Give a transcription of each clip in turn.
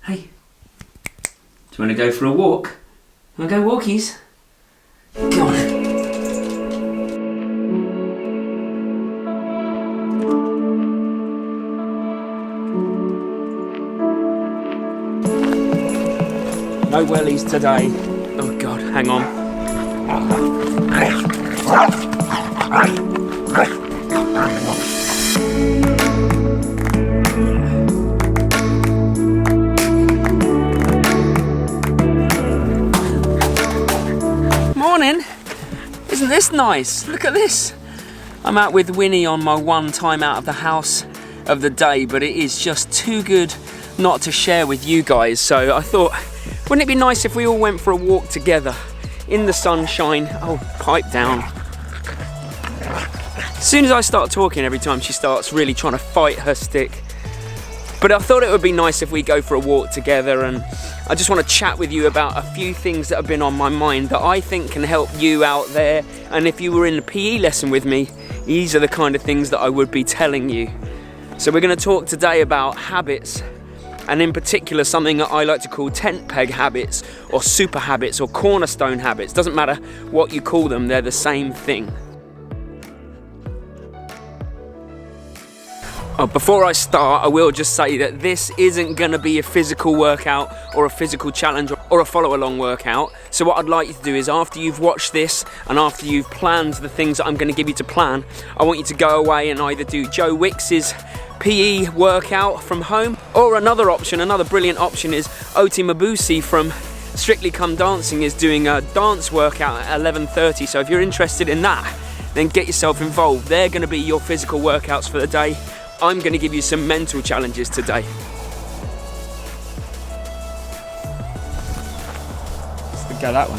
Hey, do you want to go for a walk? Want to go walkies? Come on. No wellies today. Oh God, hang on. Morning. Isn't this nice? Look at this. I'm out with Winnie on my one time out of the house of the day, but it is just too good not to share with you guys. So I thought, wouldn't it be nice if we all went for a walk together in the sunshine? Oh, pipe down. As soon as I start talking, every time she starts really trying to fight her stick. But I thought it would be nice if we go for a walk together, and I just want to chat with you about a few things that have been on my mind that I think can help you out there. And if you were in a PE lesson with me, these are the kind of things that I would be telling you. So we're going to talk today about habits, and in particular something that I like to call tent peg habits or super habits or cornerstone habits. Doesn't matter what you call them, they're the same thing. Before I start, I will just say that this isn't going to be a physical workout or a physical challenge or a follow-along workout. So what I'd like you to do is, after you've watched this and after you've planned the things that I'm going to give you to plan, I want you to go away and either do Joe Wicks's PE workout from home, or another option, another brilliant option is Oti Mabuse from Strictly Come Dancing is doing a dance workout at 11:30. So if you're interested in that, then get yourself involved. They're going to be your physical workouts for the day. I'm going to give you some mental challenges today. Let's go that way.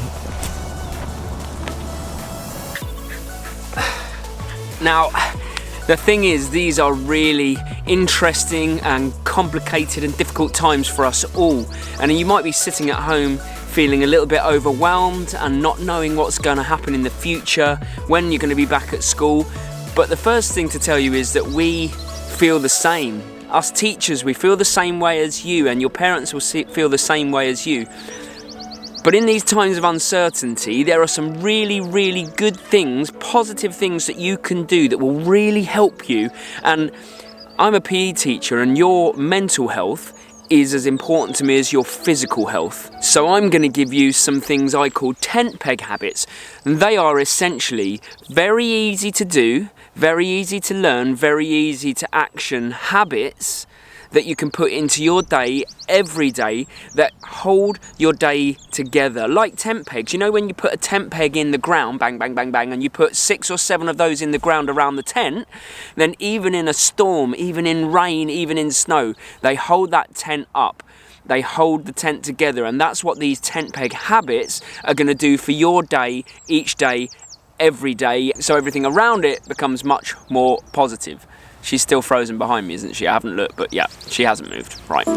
Now, the thing is, these are really interesting and complicated and difficult times for us all. And you might be sitting at home feeling a little bit overwhelmed and not knowing what's going to happen in the future, when you're going to be back at school. But the first thing to tell you is that we feel the same. Us teachers, we feel the same way as you, and your parents will feel the same way as you. But in these times of uncertainty, there are some really, really good things, positive things that you can do that will really help you. And I'm a PE teacher, and your mental health is as important to me as your physical health. So I'm going to give you some things I call tent peg habits. And they are essentially very easy to do, very easy to learn, very easy to action habits that you can put into your day every day that hold your day together. Like tent pegs. You know when you put a tent peg in the ground, bang, bang, bang, bang, and you put 6 or 7 of those in the ground around the tent, then even in a storm, even in rain, even in snow, they hold that tent up. They hold the tent together, and that's what these tent peg habits are going to do for your day, each day, every day, so everything around it becomes much more positive. She's still frozen behind me, isn't she? I haven't looked, but yeah, she hasn't moved. Right.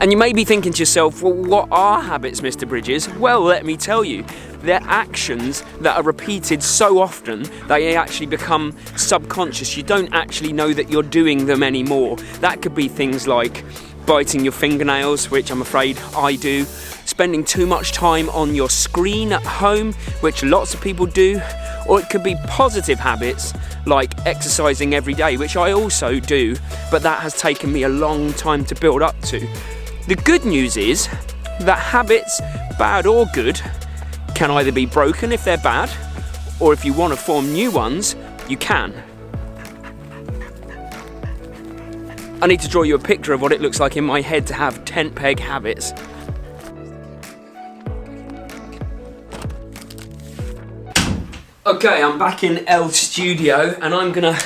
And you may be thinking to yourself, well, what are habits, Mr. Bridges? Well, let me tell you. They're actions that are repeated so often, they actually become subconscious. You don't actually know that you're doing them anymore. That could be things like biting your fingernails, which I'm afraid I do. Spending too much time on your screen at home, which lots of people do. Or it could be positive habits like exercising every day, which I also do, but that has taken me a long time to build up to. The good news is that habits, bad or good, can either be broken if they're bad, or if you want to form new ones, you can. I need to draw you a picture of what it looks like in my head to have tent peg habits. Okay, I'm back in El Studio, and I'm gonna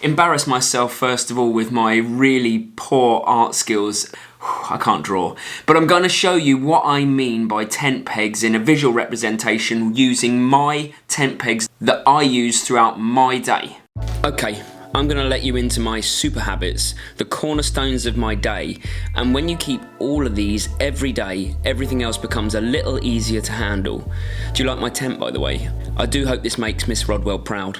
embarrass myself first of all with my really poor art skills. I can't draw, but I'm gonna show you what I mean by tent pegs in a visual representation using my tent pegs that I use throughout my day. Okay, I'm gonna let you into my super habits, the cornerstones of my day, and when you keep all of these every day, everything else becomes a little easier to handle. Do you like my tent, by the way? I do hope this makes Miss Rodwell proud.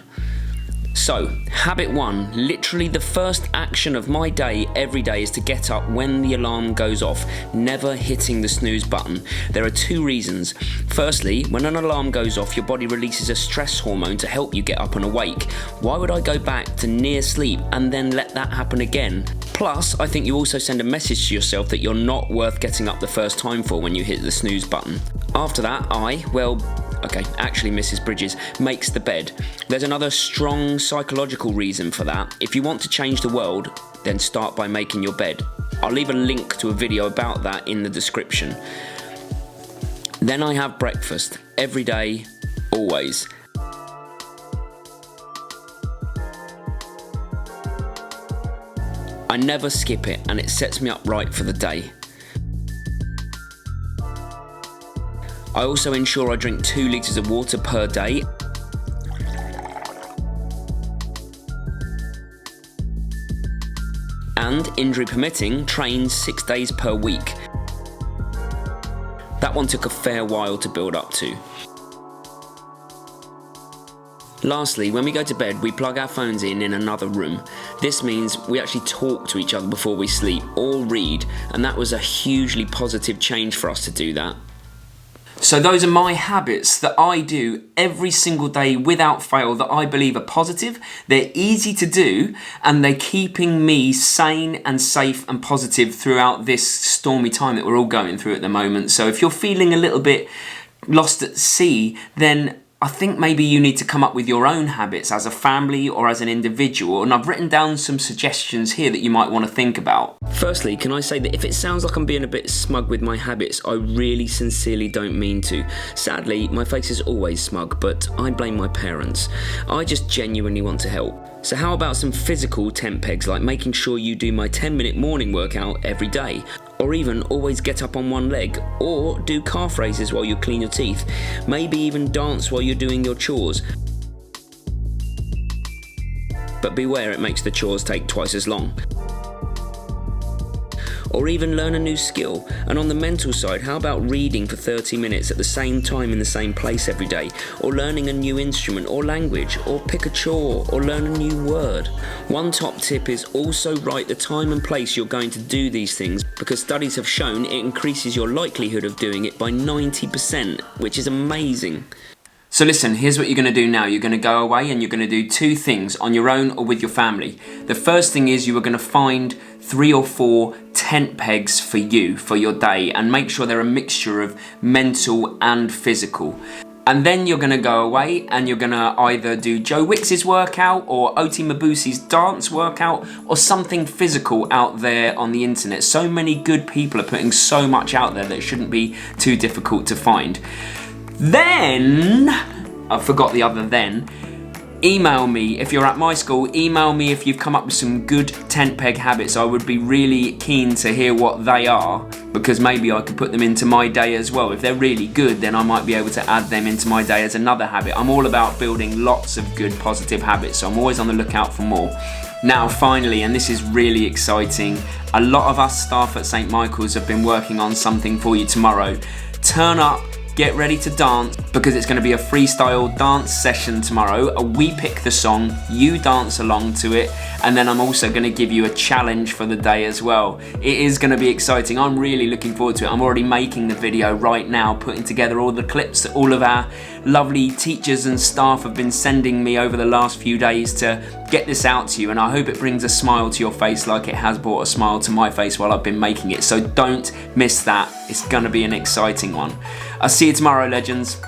So, habit 1, literally the first action of my day every day is to get up when the alarm goes off, never hitting the snooze button. There are 2 reasons. Firstly, when an alarm goes off, your body releases a stress hormone to help you get up and awake. Why would I go back to near sleep and then let that happen again? Plus, I think you also send a message to yourself that you're not worth getting up the first time for when you hit the snooze button. After that, actually Mrs. Bridges makes the bed. There's another strong psychological reason for that. If you want to change the world, then start by making your bed. I'll leave a link to a video about that in the description. Then I have breakfast every day, always. I never skip it, and it sets me up right for the day. I also ensure I drink 2 litres of water per day. And, injury permitting, train 6 days per week. That one took a fair while to build up to. Lastly, when we go to bed, we plug our phones in another room. This means we actually talk to each other before we sleep, or read, and that was a hugely positive change for us to do that. So those are my habits that I do every single day without fail that I believe are positive, they're easy to do, and they're keeping me sane and safe and positive throughout this stormy time that we're all going through at the moment. So if you're feeling a little bit lost at sea, then I think maybe you need to come up with your own habits as a family or as an individual, and I've written down some suggestions here that you might want to think about. Firstly, can I say that if it sounds like I'm being a bit smug with my habits, I really sincerely don't mean to. Sadly, my face is always smug, but I blame my parents. I just genuinely want to help. So how about some physical tent pegs, like making sure you do my 10-minute morning workout every day? Or even always get up on one leg, or do calf raises while you clean your teeth, maybe even dance while you're doing your chores. But beware, it makes the chores take twice as long. Or even learn a new skill. And on the mental side, how about reading for 30 minutes at the same time in the same place every day? Or learning a new instrument or language, or pick a chore, or learn a new word. One top tip is also write the time and place you're going to do these things, because studies have shown it increases your likelihood of doing it by 90%, which is amazing. So listen, here's what you're going to do now. You're going to go away and you're going to do 2 things on your own or with your family. The first thing is you are going to find 3 or 4 tent pegs for you, for your day, and make sure they're a mixture of mental and physical. And then you're going to go away and you're going to either do Joe Wicks's workout or Oti Mabusi's dance workout or something physical out there on the internet. So many good people are putting so much out there that it shouldn't be too difficult to find. Then, I forgot the other then, email me if you're at my school, email me if you've come up with some good tent peg habits. I would be really keen to hear what they are, because maybe I could put them into my day as well. If they're really good, then I might be able to add them into my day as another habit. I'm all about building lots of good positive habits, so I'm always on the lookout for more. Now finally, and this is really exciting, a lot of us staff at St. Michael's have been working on something for you tomorrow. Turn up, get ready to dance, because it's going to be a freestyle dance session tomorrow. We pick the song, you dance along to it, and then I'm also going to give you a challenge for the day as well. It is going to be exciting. I'm really looking forward to it. I'm already making the video right now, putting together all the clips that all of our lovely teachers and staff have been sending me over the last few days to get this out to you, and I hope it brings a smile to your face like it has brought a smile to my face while I've been making it. So don't miss that. It's going to be an exciting one. I'll see you tomorrow, legends.